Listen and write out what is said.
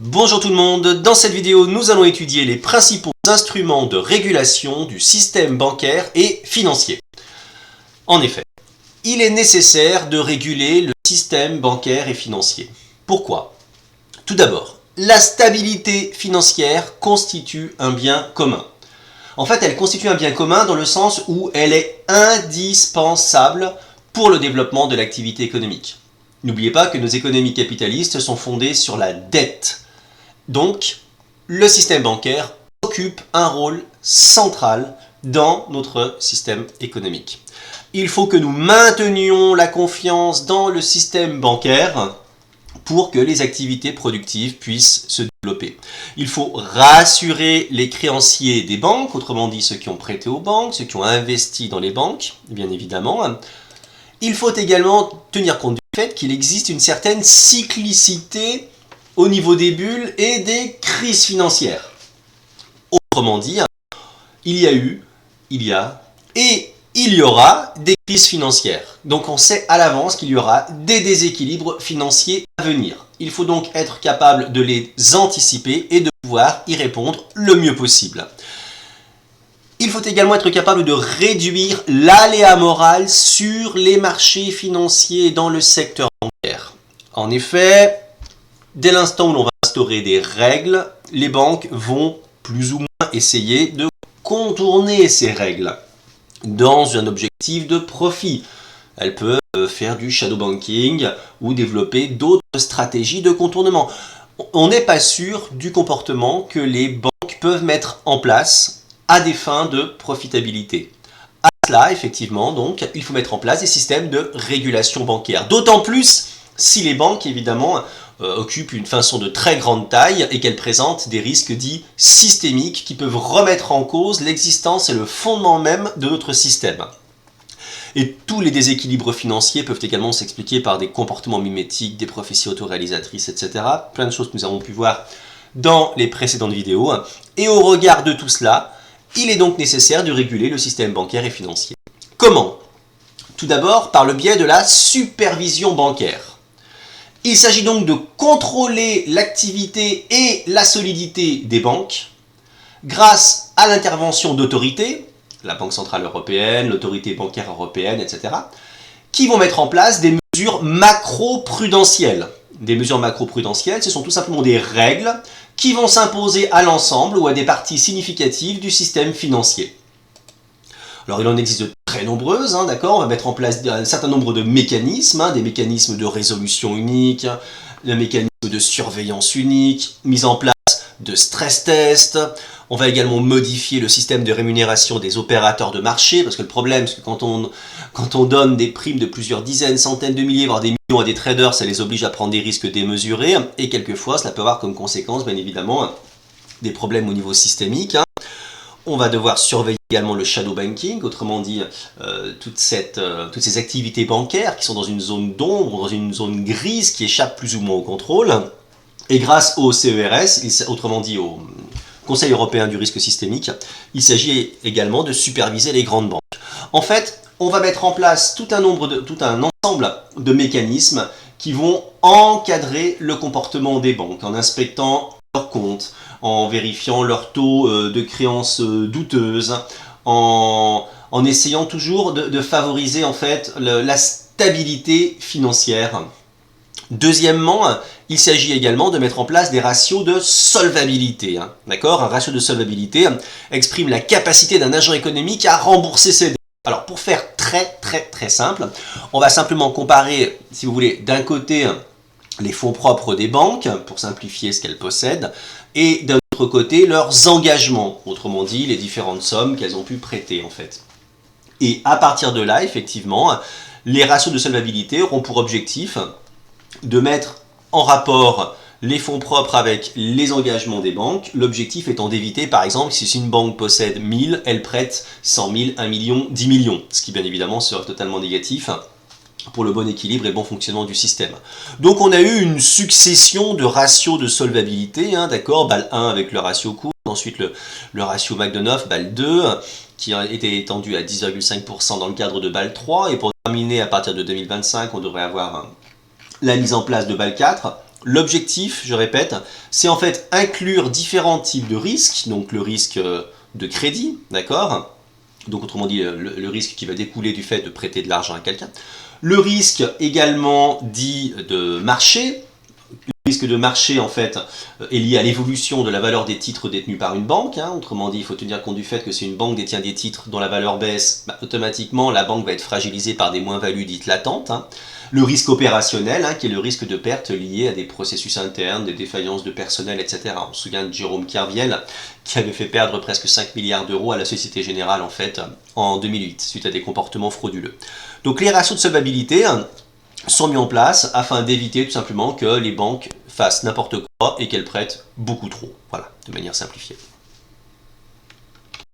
Bonjour tout le monde, dans cette vidéo nous allons étudier les principaux instruments de régulation du système bancaire et financier. En effet, il est nécessaire de réguler le système bancaire et financier. Pourquoi? Tout d'abord, la stabilité financière constitue un bien commun. En fait, elle constitue un bien commun dans le sens où elle est indispensable pour le développement de l'activité économique. N'oubliez pas que nos économies capitalistes sont fondées sur la dette. Donc, le système bancaire occupe un rôle central dans notre système économique. Il faut que nous maintenions la confiance dans le système bancaire pour que les activités productives puissent se développer. Il faut rassurer les créanciers des banques, autrement dit ceux qui ont prêté aux banques, ceux qui ont investi dans les banques, bien évidemment. Il faut également tenir compte du fait qu'il existe une certaine cyclicité au niveau des bulles et des crises financières. Autrement dit, il y a eu, il y a et il y aura des crises financières. Donc on sait à l'avance qu'il y aura des déséquilibres financiers à venir. Il faut donc être capable de les anticiper et de pouvoir y répondre le mieux possible. Il faut également être capable de réduire l'aléa moral sur les marchés financiers dans le secteur bancaire. En effet, dès l'instant où l'on va instaurer des règles, les banques vont plus ou moins essayer de contourner ces règles dans un objectif de profit. Elles peuvent faire du shadow banking ou développer d'autres stratégies de contournement. On n'est pas sûr du comportement que les banques peuvent mettre en place à des fins de profitabilité. À cela, effectivement, donc, il faut mettre en place des systèmes de régulation bancaire. D'autant plus si les banques, évidemment, occupent une façon de très grande taille et qu'elles présentent des risques dits systémiques qui peuvent remettre en cause l'existence et le fondement même de notre système. Et tous les déséquilibres financiers peuvent également s'expliquer par des comportements mimétiques, des prophéties autoréalisatrices, etc. Plein de choses que nous avons pu voir dans les précédentes vidéos. Et au regard de tout cela, il est donc nécessaire de réguler le système bancaire et financier. Comment? Tout d'abord par le biais de la supervision bancaire. Il s'agit donc de contrôler l'activité et la solidité des banques grâce à l'intervention d'autorités, la Banque Centrale Européenne, l'Autorité Bancaire Européenne, etc., qui vont mettre en place des mesures macro-prudentielles. Des mesures macro-prudentielles, ce sont tout simplement des règles qui vont s'imposer à l'ensemble ou à des parties significatives du système financier. Alors il en existe de très nombreuses, d'accord. On va mettre en place un certain nombre de mécanismes, des mécanismes de résolution unique, des mécanismes de surveillance unique, mise en place de stress tests. On va également modifier le système de rémunération des opérateurs de marché, parce que le problème, c'est que quand on donne des primes de plusieurs dizaines, centaines de milliers, voire des millions à des traders, ça les oblige à prendre des risques démesurés, et quelquefois, cela peut avoir comme conséquence, bien évidemment, des problèmes au niveau systémique. On va devoir surveiller également le shadow banking, autrement dit toutes ces activités bancaires qui sont dans une zone d'ombre, dans une zone grise qui échappe plus ou moins au contrôle. Et grâce au CERS, autrement dit au Conseil européen du risque systémique, il s'agit également de superviser les grandes banques. En fait, on va mettre en place tout un ensemble de mécanismes qui vont encadrer le comportement des banques en inspectant leurs comptes, en vérifiant leur taux de créances douteuses, en essayant toujours de favoriser en fait la stabilité financière. Deuxièmement, il s'agit également de mettre en place des ratios de solvabilité. D'accord ? Un ratio de solvabilité exprime la capacité d'un agent économique à rembourser ses dettes. Alors pour faire très simple, on va simplement comparer, si vous voulez, d'un côté les fonds propres des banques, pour simplifier ce qu'elles possèdent, et d'un autre côté leurs engagements, autrement dit les différentes sommes qu'elles ont pu prêter en fait. Et à partir de là, effectivement, les ratios de solvabilité auront pour objectif de mettre en rapport les fonds propres avec les engagements des banques, l'objectif étant d'éviter, par exemple, si une banque possède 1000, elle prête 100 000, 1 million, 10 millions, ce qui bien évidemment serait totalement négatif pour le bon équilibre et bon fonctionnement du système. Donc on a eu une succession de ratios de solvabilité, d'accord, BAL 1 avec le ratio court, ensuite le ratio Makhnovov, BAL 2, qui a été étendu à 10,5% dans le cadre de BAL 3, et pour terminer à partir de 2025, on devrait avoir la mise en place de BAL 4, L'objectif, je répète, c'est en fait inclure différents types de risques, donc le risque de crédit, d'accord? Donc autrement dit, le risque qui va découler du fait de prêter de l'argent à quelqu'un. Le risque également dit de marché. Le risque de marché, en fait, est lié à l'évolution de la valeur des titres détenus par une banque. Autrement dit, il faut tenir compte du fait que si une banque détient des titres dont la valeur baisse, automatiquement, la banque va être fragilisée par des moins-values dites latentes. Le risque opérationnel, qui est le risque de perte lié à des processus internes, des défaillances de personnel, etc. On se souvient de Jérôme Kerviel, qui avait fait perdre presque 5 milliards d'euros à la Société Générale, en fait, en 2008, suite à des comportements frauduleux. Donc les ratios de solvabilité sont mis en place afin d'éviter tout simplement que les banques fassent n'importe quoi et qu'elles prêtent beaucoup trop. Voilà, de manière simplifiée.